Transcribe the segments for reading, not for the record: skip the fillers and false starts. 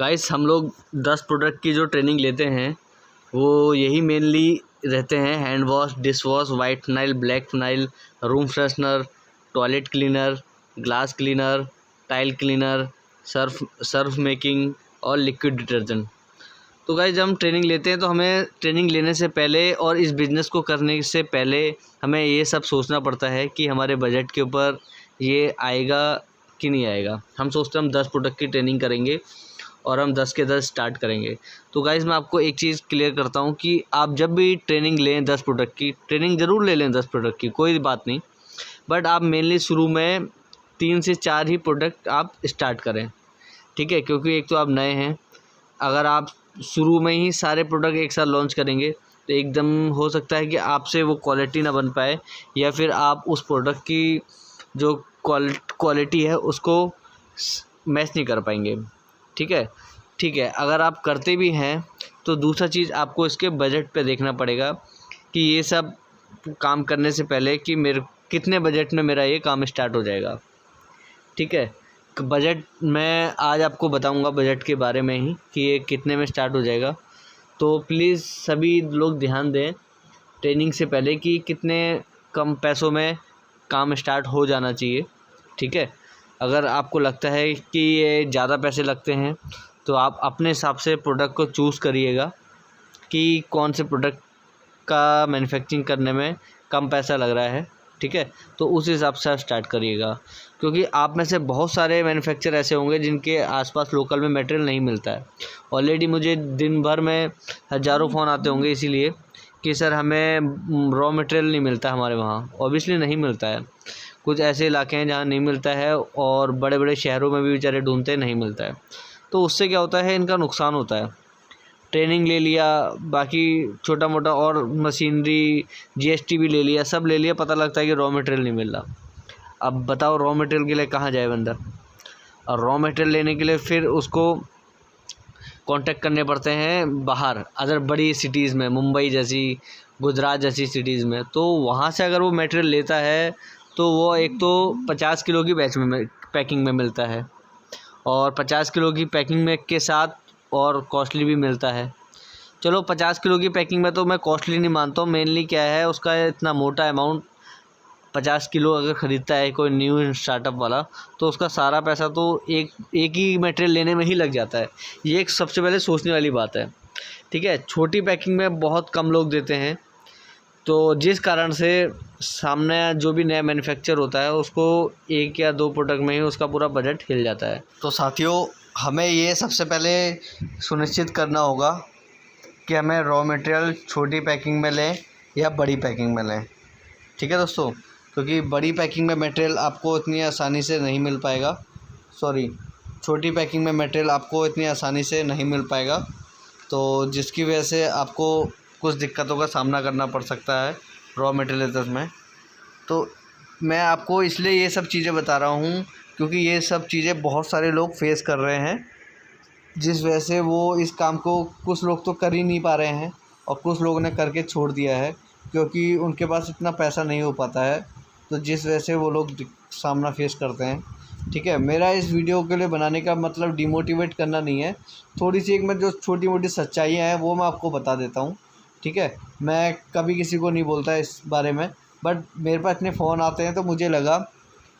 Guys हम लोग 10 product की जो ट्रेनिंग लेते हैं वो यही मेनली रहते हैं: hand wash, dish wash, white phenyl, black phenyl, room freshener, toilet cleaner, glass cleaner, tile cleaner, Surf making और लिक्विड डिटर्जेंट। तो गाइस जब हम ट्रेनिंग लेते हैं तो हमें ट्रेनिंग लेने से पहले और इस बिज़नेस को करने से पहले हमें ये सब सोचना पड़ता है कि हमारे बजट के ऊपर ये आएगा कि नहीं आएगा। हम सोचते हैं हम 10 प्रोडक्ट की ट्रेनिंग करेंगे और हम 10 के 10 स्टार्ट करेंगे। तो गाइस मैं आपको एक चीज़ क्लियर करता हूँ कि आप जब भी ट्रेनिंग लें 10 प्रोडक्ट की, ट्रेनिंग ज़रूर ले लें 10 प्रोडक्ट की, कोई बात नहीं, बट आप मेनली शुरू में 3 से 4 ही प्रोडक्ट आप स्टार्ट करें, ठीक है? क्योंकि एक तो आप नए हैं, अगर आप शुरू में ही सारे प्रोडक्ट एक साथ लॉन्च करेंगे तो एकदम हो सकता है कि आपसे वो क्वालिटी ना बन पाए, या फिर आप उस प्रोडक्ट की जो क्वालिटी है उसको मैच नहीं कर पाएंगे, ठीक है? ठीक है, अगर आप करते भी हैं तो दूसरा चीज़ आपको इसके बजट पे देखना पड़ेगा कि ये सब काम करने से पहले कि मेरे कितने बजट में मेरा ये काम स्टार्ट हो जाएगा, ठीक है? बजट मैं आज आपको बताऊंगा बजट के बारे में ही कि ये कितने में स्टार्ट हो जाएगा। तो प्लीज़ सभी लोग ध्यान दें ट्रेनिंग से पहले कि कितने कम पैसों में काम स्टार्ट हो जाना चाहिए, ठीक है? अगर आपको लगता है कि ये ज़्यादा पैसे लगते हैं तो आप अपने हिसाब से प्रोडक्ट को चूज़ करिएगा कि कौन से प्रोडक्ट का मैन्युफैक्चरिंग करने में कम पैसा लग रहा है, ठीक है? तो उस हिसाब से आप स्टार्ट करिएगा, क्योंकि आप में से बहुत सारे मैन्युफैक्चरर ऐसे होंगे जिनके आसपास लोकल में मटेरियल नहीं मिलता है। ऑलरेडी मुझे दिन भर में हज़ारों फ़ोन आते होंगे इसीलिए कि सर हमें रॉ मटेरियल नहीं मिलता हमारे वहाँ। ऑब्वियसली नहीं मिलता है, कुछ ऐसे इलाके हैं जहाँ नहीं मिलता है और बड़े बड़े शहरों में भी बेचारे ढूंढते हैं, नहीं मिलता है। तो उससे क्या होता है, इनका नुकसान होता है। ट्रेनिंग ले लिया, बाकी छोटा मोटा और मशीनरी, जीएसटी भी ले लिया, सब ले लिया, पता लगता है कि रॉ मटेरियल नहीं मिल रहा। अब बताओ रॉ मटेरियल के लिए कहाँ जाए बंदा? और रॉ मटेरियल लेने के लिए फिर उसको कांटेक्ट करने पड़ते हैं बाहर, अदर बड़ी सिटीज़ में, मुंबई जैसी, गुजरात जैसी सिटीज़ में। तो वहाँ से अगर वो मटेरियल लेता है तो वो एक तो 50 किलो की बैच में पैकिंग में मिलता है, और 50 किलो की पैकिंग में के साथ और कॉस्टली भी मिलता है। चलो 50 किलो की पैकिंग में तो मैं कॉस्टली नहीं मानता हूँ, मेनली क्या है उसका इतना मोटा अमाउंट, 50 किलो अगर ख़रीदता है कोई न्यू स्टार्टअप वाला तो उसका सारा पैसा तो एक ही मटेरियल लेने में ही लग जाता है। ये एक सबसे पहले सोचने वाली बात है, ठीक है? छोटी पैकिंग में बहुत कम लोग देते हैं, तो जिस कारण से सामने जो भी नया मैन्युफैक्चर होता है उसको 1 या 2 प्रोडक्ट में ही उसका पूरा बजट हिल जाता है। तो साथियों, हमें ये सबसे पहले सुनिश्चित करना होगा कि हमें रॉ मटेरियल छोटी पैकिंग में लें या बड़ी पैकिंग में लें, ठीक है दोस्तों? क्योंकि बड़ी पैकिंग में मटेरियल आपको इतनी आसानी से नहीं मिल पाएगा, छोटी पैकिंग में मटेरियल आपको इतनी आसानी से नहीं मिल पाएगा, तो जिसकी वजह से आपको कुछ दिक्कतों का सामना करना पड़ सकता है रॉ मटेरियल में। तो मैं आपको इसलिए ये सब चीज़ें बता रहा हूँ क्योंकि ये सब चीज़ें बहुत सारे लोग फेस कर रहे हैं, जिस वजह से वो इस काम को कुछ लोग तो कर ही नहीं पा रहे हैं और कुछ लोगों ने करके छोड़ दिया है क्योंकि उनके पास इतना पैसा नहीं हो पाता है, तो जिस वजह से वो लोग सामना फेस करते हैं, ठीक है? मेरा इस वीडियो के लिए बनाने का मतलब डिमोटिवेट करना नहीं है, थोड़ी सी एक मैं जो छोटी मोटी सच्चाइयाँ हैं वो मैं आपको बता देता हूँ, ठीक है? मैं कभी किसी को नहीं बोलता इस बारे में, बट मेरे पास इतने फ़ोन आते हैं तो मुझे लगा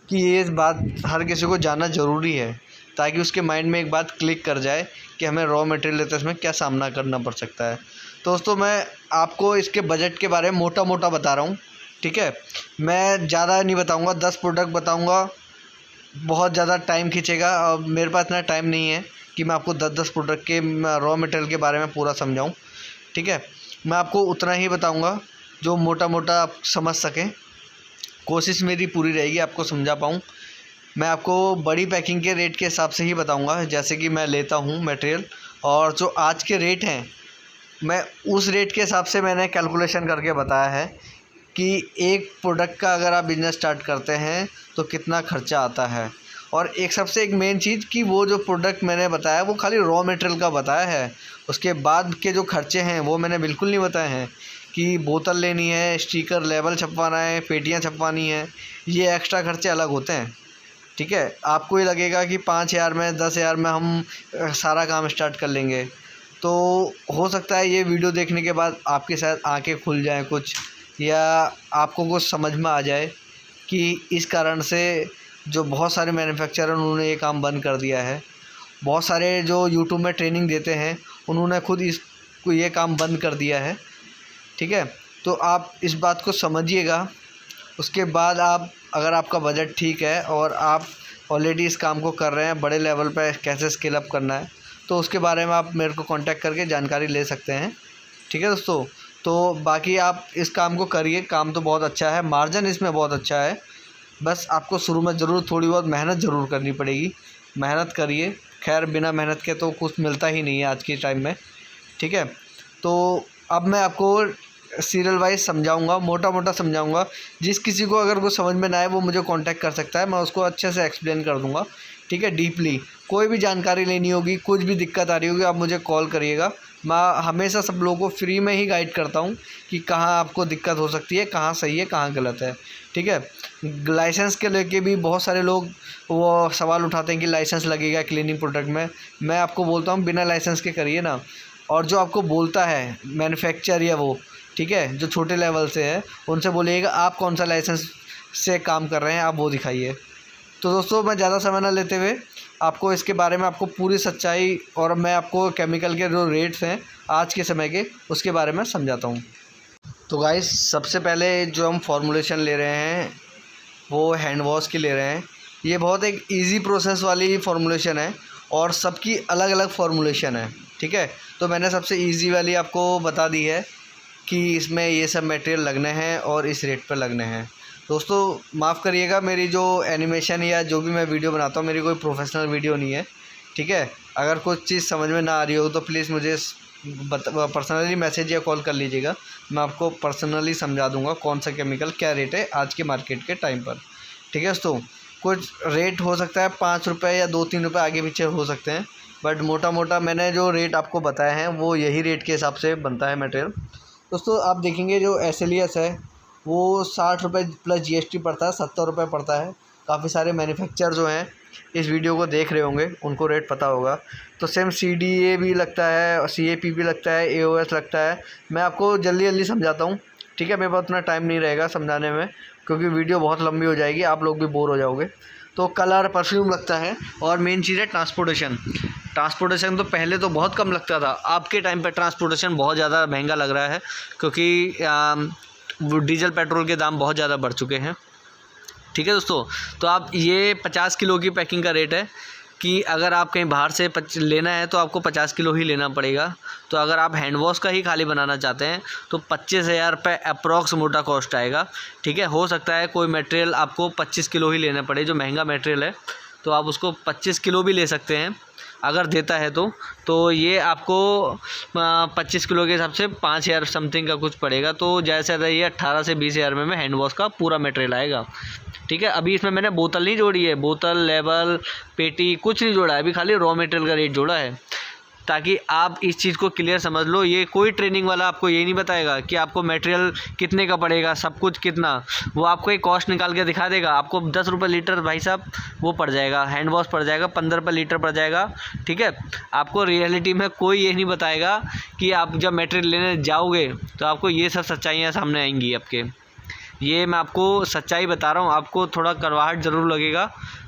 कि ये बात हर किसी को जानना ज़रूरी है ताकि उसके माइंड में एक बात क्लिक कर जाए कि हमें रॉ मटेरियल लेते इसमें क्या सामना करना पड़ सकता है। दोस्तों, मैं आपको इसके बजट के बारे में मोटा मोटा बता रहा हूँ, ठीक है? मैं ज़्यादा नहीं बताऊँगा, 10 प्रोडक्ट बताऊँगा, बहुत ज़्यादा टाइम खींचेगा और मेरे पास इतना टाइम नहीं है कि मैं आपको 10-10 प्रोडक्ट के रॉ मटेरियल के बारे में पूरा समझाऊँ, ठीक है? मैं आपको उतना ही बताऊँगा जो मोटा मोटा आप समझ सकें। कोशिश मेरी पूरी रहेगी आपको समझा पाऊँ। मैं आपको बड़ी पैकिंग के रेट के हिसाब से ही बताऊंगा, जैसे कि मैं लेता हूं मटेरियल, और जो आज के रेट हैं मैं उस रेट के हिसाब से मैंने कैलकुलेशन करके बताया है कि एक प्रोडक्ट का अगर आप बिज़नेस स्टार्ट करते हैं तो कितना खर्चा आता है। और एक सबसे एक मेन चीज़ कि वो जो प्रोडक्ट मैंने बताया वो खाली रॉ मटेरियल का बताया है, उसके बाद के जो खर्चे हैं वो मैंने बिल्कुल नहीं बताए हैं कि बोतल लेनी है, स्टिकर लेबल छपवाना है, पेटियाँ छपवानी है, ये एक्स्ट्रा खर्चे अलग होते हैं, ठीक है, आपको ये लगेगा कि 5,000 में 10,000 में हम सारा काम स्टार्ट कर लेंगे। तो हो सकता है ये वीडियो देखने के बाद आपके शायद आंखें खुल जाएं कुछ, या आपको कुछ समझ में आ जाए कि इस कारण से जो बहुत सारे मैन्युफैक्चरर उन्होंने ये काम बंद कर दिया है। बहुत सारे जो यूट्यूब में ट्रेनिंग देते हैं उन्होंने खुद ये काम बंद कर दिया है। ठीक है, तो आप इस बात को समझिएगा। उसके बाद आप, अगर आपका बजट ठीक है और आप ऑलरेडी इस काम को कर रहे हैं, बड़े लेवल पे कैसे स्केल अप करना है, तो उसके बारे में आप मेरे को कांटेक्ट करके जानकारी ले सकते हैं। ठीक है दोस्तों, तो बाकी आप इस काम को करिए, काम तो बहुत अच्छा है, मार्जिन इसमें बहुत अच्छा है। बस आपको शुरू में ज़रूर थोड़ी बहुत मेहनत ज़रूर करनी पड़ेगी, मेहनत करिए। खैर बिना मेहनत के तो कुछ मिलता ही नहीं है आज के टाइम में। ठीक है, तो अब मैं आपको सीरियल वाइज समझाऊंगा, मोटा मोटा समझाऊंगा। जिस किसी को अगर कुछ समझ में ना आए वो मुझे कांटेक्ट कर सकता है, मैं उसको अच्छे से एक्सप्लेन कर दूंगा। ठीक है, डीपली कोई भी जानकारी लेनी होगी, कुछ भी दिक्कत आ रही होगी, आप मुझे कॉल करिएगा। मैं हमेशा सब लोगों को फ्री में ही गाइड करता हूँ कि कहाँ आपको दिक्कत हो सकती है, कहाँ सही है, कहाँ गलत है। ठीक है, लाइसेंस के लेके भी बहुत सारे लोग वो सवाल उठाते हैं कि लाइसेंस लगेगा क्लीनिंग प्रोडक्ट में। मैं आपको बोलता हूँ बिना लाइसेंस के करिए ना। और जो आपको बोलता है मैन्युफैक्चर या वो, ठीक है, जो छोटे लेवल से है, उनसे बोलिएगा आप कौन सा लाइसेंस से काम कर रहे हैं, आप वो दिखाइए। तो दोस्तों मैं ज़्यादा समय ना लेते हुए आपको इसके बारे में आपको पूरी सच्चाई, और मैं आपको केमिकल के जो रेट्स हैं आज के समय के, उसके बारे में समझाता हूँ। तो गाइस, सबसे पहले जो हम फॉर्मुलेशन ले रहे हैं वो हैंड वॉश की ले रहे हैं। ये बहुत एक इजी प्रोसेस वाली फॉर्मुलेशन है और सबकी अलग अलग फॉर्मुलेशन है। ठीक है, तो मैंने सबसे इजी वाली आपको बता दी है कि इसमें ये सब मटेरियल लगने हैं और इस रेट पर लगने हैं। दोस्तों माफ़ करिएगा, मेरी जो एनिमेशन या जो भी मैं वीडियो बनाता हूँ, मेरी कोई प्रोफेशनल वीडियो नहीं है। ठीक है, अगर कुछ चीज़ समझ में ना आ रही हो तो प्लीज़ मुझे पर्सनली मैसेज या कॉल कर लीजिएगा, मैं आपको पर्सनली समझा दूंगा कौन सा केमिकल क्या रेट है आज के मार्केट के टाइम पर। ठीक है दोस्तों, कुछ रेट हो सकता है 5 रुपये या 2-3 रुपये आगे पीछे हो सकते हैं, बट मोटा मोटा मैंने जो रेट आपको बताए हैं वो यही रेट के हिसाब से बनता है मटेरियल। दोस्तों आप देखेंगे जो SLES है वो 60 रुपये प्लस GST पड़ता है, 70 रुपये पड़ता है। काफ़ी सारे मैन्युफैक्चर जो हैं इस वीडियो को देख रहे होंगे, उनको रेट पता होगा। तो सेम CDA भी लगता है, CAP भी लगता है, AOS लगता है। मैं आपको जल्दी जल्दी समझाता हूँ। ठीक है, मेरे पास उतना टाइम नहीं रहेगा समझाने में, क्योंकि वीडियो बहुत लंबी हो जाएगी, आप लोग भी बोर हो जाओगे। तो कलर, परफ्यूम लगता है, और मेन चीज़ है ट्रांसपोर्टेशन। ट्रांसपोर्टेशन तो पहले तो बहुत कम लगता था, आपके टाइम पे ट्रांसपोर्टेशन बहुत ज़्यादा महंगा लग रहा है, क्योंकि डीजल पेट्रोल के दाम बहुत ज़्यादा बढ़ चुके हैं। ठीक है दोस्तों, तो आप ये 50 किलो की पैकिंग का रेट है कि अगर आप कहीं बाहर से लेना है तो आपको 50 किलो ही लेना पड़ेगा। तो अगर आप हैंड वॉश का ही खाली बनाना चाहते हैं तो 25,000 रुपये अप्रॉक्स मोटा कॉस्ट आएगा। ठीक है, हो सकता है कोई मटेरियल आपको 25 किलो ही लेना पड़े, जो महंगा मटेरियल है तो आप उसको 25 किलो भी ले सकते हैं अगर देता है तो ये आपको 25 किलो के हिसाब से 5,000 समथिंग का कुछ पड़ेगा। तो ज़्यादा से ज़्यादा ये 18 से 20,000 में हैंड वॉश का पूरा मटेरियल आएगा। ठीक है, अभी इसमें मैंने बोतल नहीं जोड़ी है, बोतल, लेबल, पेटी कुछ नहीं जोड़ा है, अभी खाली रॉ मटेरियल का रेट जोड़ा है, ताकि आप इस चीज़ को क्लियर समझ लो। ये कोई ट्रेनिंग वाला आपको ये नहीं बताएगा कि आपको मटेरियल कितने का पड़ेगा, सब कुछ कितना, वो आपको एक कॉस्ट निकाल के दिखा देगा। आपको 10 रुपये लीटर भाई साहब वो पड़ जाएगा, हैंड वॉश पड़ जाएगा, 15 रुपये लीटर पड़ जाएगा। ठीक है, आपको रियलिटी में कोई ये नहीं बताएगा कि आप जब मटेरियल लेने जाओगे तो आपको ये सब सच्चाइयाँ सामने आएंगी आपके। ये मैं आपको सच्चाई बता रहा हूँ, आपको थोड़ा कड़वाहट ज़रूर लगेगा,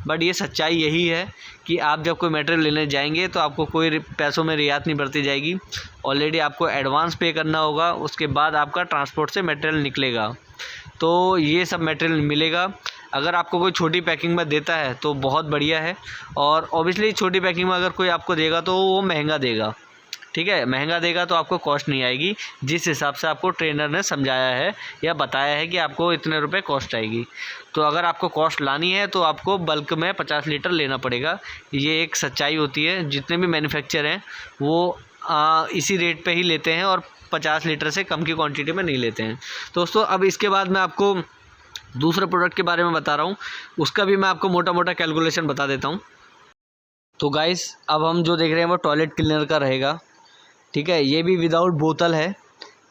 बट ये सच्चाई यही है कि आप जब कोई मटेरियल लेने जाएंगे तो आपको कोई पैसों में रियायत नहीं बरती जाएगी। ऑलरेडी आपको एडवांस पे करना होगा, उसके बाद आपका ट्रांसपोर्ट से मटेरियल निकलेगा, तो ये सब मटेरियल मिलेगा। अगर आपको कोई छोटी पैकिंग में देता है तो बहुत बढ़िया है, और ऑब्वियसली छोटी पैकिंग में अगर कोई आपको देगा तो वो महंगा देगा। ठीक है, महंगा देगा तो आपको कॉस्ट नहीं आएगी, जिस हिसाब से आपको ट्रेनर ने समझाया है या बताया है कि आपको इतने रुपए कॉस्ट आएगी। तो अगर आपको कॉस्ट लानी है तो आपको बल्क में 50 लीटर लेना पड़ेगा। ये एक सच्चाई होती है, जितने भी मैन्युफैक्चर हैं वो इसी रेट पे ही लेते हैं और 50 लीटर से कम की क्वांटिटी में नहीं लेते हैं। दोस्तों अब इसके बाद मैं आपको दूसरे प्रोडक्ट के बारे में बता रहा हूँ, उसका भी मैं आपको मोटा मोटा कैलकुलेशन बता देता हूँ। तो गाइस अब हम जो देख रहे हैं वो टॉयलेट क्लीनर का रहेगा। ठीक है, ये भी विदाउट बोतल है,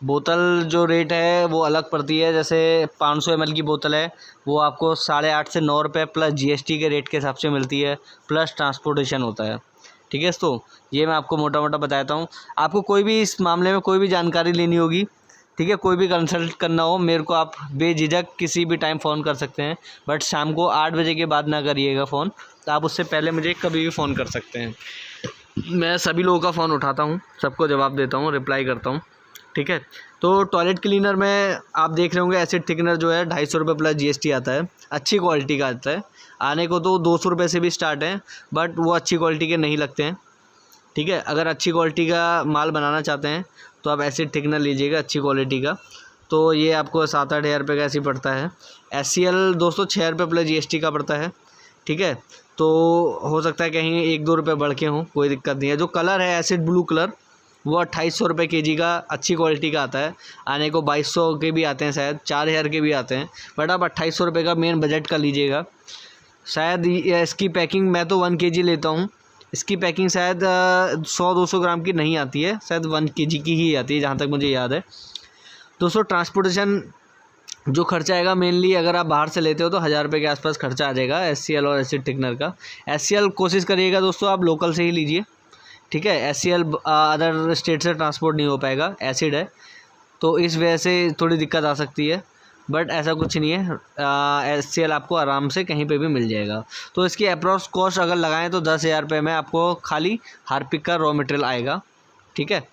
बोतल जो रेट है वो अलग पड़ती है। जैसे 500 ml की बोतल है वो आपको 8.5 से 9 रुपये प्लस GST के रेट के हिसाब से मिलती है, प्लस ट्रांसपोर्टेशन होता है। ठीक है दोस्तों, ये मैं आपको मोटा मोटा बताता हूँ। आपको कोई भी इस मामले में कोई भी जानकारी लेनी होगी, ठीक है, कोई भी कंसल्ट करना हो मेरे को, आप बेझिझक किसी भी टाइम फ़ोन कर सकते हैं। बट शाम को 8 बजे के बाद ना करिएगा फ़ोन, तो आप उससे पहले मुझे कभी भी फ़ोन कर सकते हैं। मैं सभी लोगों का फ़ोन उठाता हूँ, सबको जवाब देता हूँ, रिप्लाई करता हूँ। ठीक है, तो टॉयलेट क्लीनर में आप देख रहे होंगे एसिड थिकनर जो है 250 रुपये प्लस GST आता है। अच्छी क्वालिटी का आता है, आने को तो 200 रुपये से भी स्टार्ट है, बट वो अच्छी क्वालिटी के नहीं लगते हैं। ठीक है, अगर अच्छी क्वालिटी का माल बनाना चाहते हैं तो आप एसिड थिकनर लीजिएगा अच्छी क्वालिटी का। तो ये आपको 7-8 हज़ार रुपये का ऐसे पड़ता है। SCL दोस्तों 6 रुपये प्लस GST का पड़ता है। ठीक है, तो हो सकता है कहीं 1-2 रुपये बढ़ के हों, कोई दिक्कत नहीं है। जो कलर है एसिड ब्लू कलर, वो 2800 रुपये kg का अच्छी क्वालिटी का आता है। आने को 2200 के भी आते हैं, शायद 4000 के भी आते हैं, बट आप 2800 रुपये का मेन बजट का लीजिएगा। शायद इसकी पैकिंग मैं तो 1 kg लेता हूँ, इसकी पैकिंग शायद 100-200 ग्राम की नहीं आती है, शायद 1 kg की ही आती है जहाँ तक मुझे याद है। दोस्तों ट्रांसपोर्टेशन जो खर्चा आएगा मेनली, अगर आप बाहर से लेते हो तो 1000 रुपये के आसपास खर्चा आ जाएगा SCL और एसिड थिकनर का। SCL कोशिश करिएगा दोस्तों आप लोकल से ही लीजिए। ठीक है, SCL अदर स्टेट से ट्रांसपोर्ट नहीं हो पाएगा, एसिड है, तो इस वजह से थोड़ी दिक्कत आ सकती है, बट ऐसा कुछ नहीं है। SCL आपको आराम से कहीं पे भी मिल जाएगा। तो इसकी अप्रॉक्स कॉस्ट अगर लगाएं तो 10,000 रुपये में आपको खाली हार्पिक का रॉ मटेरियल आएगा। ठीक है,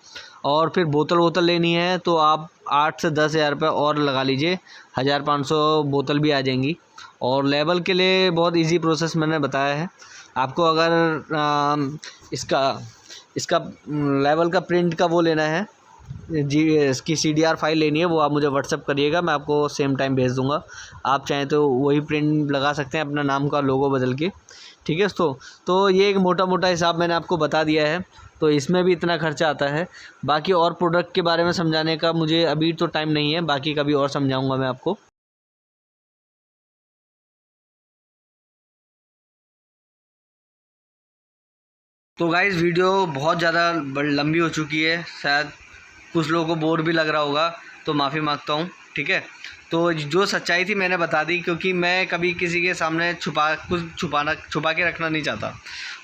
और फिर बोतल लेनी है तो आप 8 से 10,000 रुपये और लगा लीजिए, 1500 बोतल भी आ जाएंगी। और लेबल के लिए बहुत इजी प्रोसेस मैंने बताया है आपको। अगर इसका लेवल का प्रिंट का वो लेना है जी, इसकी CDR फाइल लेनी है, वो आप मुझे व्हाट्सअप करिएगा, मैं आपको सेम टाइम भेज दूंगा। आप चाहें तो वही प्रिंट लगा सकते हैं अपना नाम का लोगो बदल के। ठीक है दोस्तों, तो ये एक मोटा हिसाब मैंने आपको बता दिया है, तो इसमें भी इतना खर्चा आता है। बाकी और प्रोडक्ट के बारे में समझाने का मुझे अभी तो टाइम नहीं है, बाकी कभी और समझाऊँगा मैं आपको। तो गाइज़ वीडियो बहुत ज़्यादा लंबी हो चुकी है, शायद कुछ लोगों को बोर भी लग रहा होगा, तो माफ़ी मांगता हूँ। ठीक है, तो जो सच्चाई थी मैंने बता दी, क्योंकि मैं कभी किसी के सामने छुपा के रखना नहीं चाहता।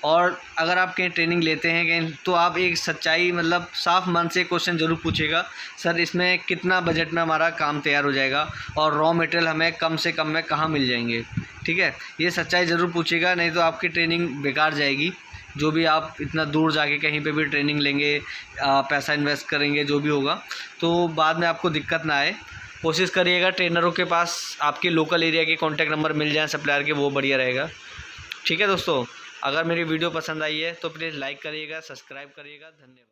और अगर आप कहीं ट्रेनिंग लेते हैं कहीं, तो आप एक सच्चाई मतलब साफ मन से क्वेश्चन ज़रूर पूछिएगा, सर इसमें कितना बजट में हमारा काम तैयार हो जाएगा और रॉ मटेरियल हमें कम से कम में कहाँ मिल जाएंगे। ठीक है, ये सच्चाई ज़रूर पूछिएगा, नहीं तो आपकी ट्रेनिंग बेकार जाएगी। जो भी आप इतना दूर जाके कहीं पे भी ट्रेनिंग लेंगे, पैसा इन्वेस्ट करेंगे, जो भी होगा, तो बाद में आपको दिक्कत ना आए। कोशिश करिएगा ट्रेनरों के पास आपके लोकल एरिया के कॉन्टैक्ट नंबर मिल जाएं सप्लायर के, वो बढ़िया रहेगा। ठीक है दोस्तों, अगर मेरी वीडियो पसंद आई है तो प्लीज़ लाइक करिएगा, सब्सक्राइब करिएगा। धन्यवाद।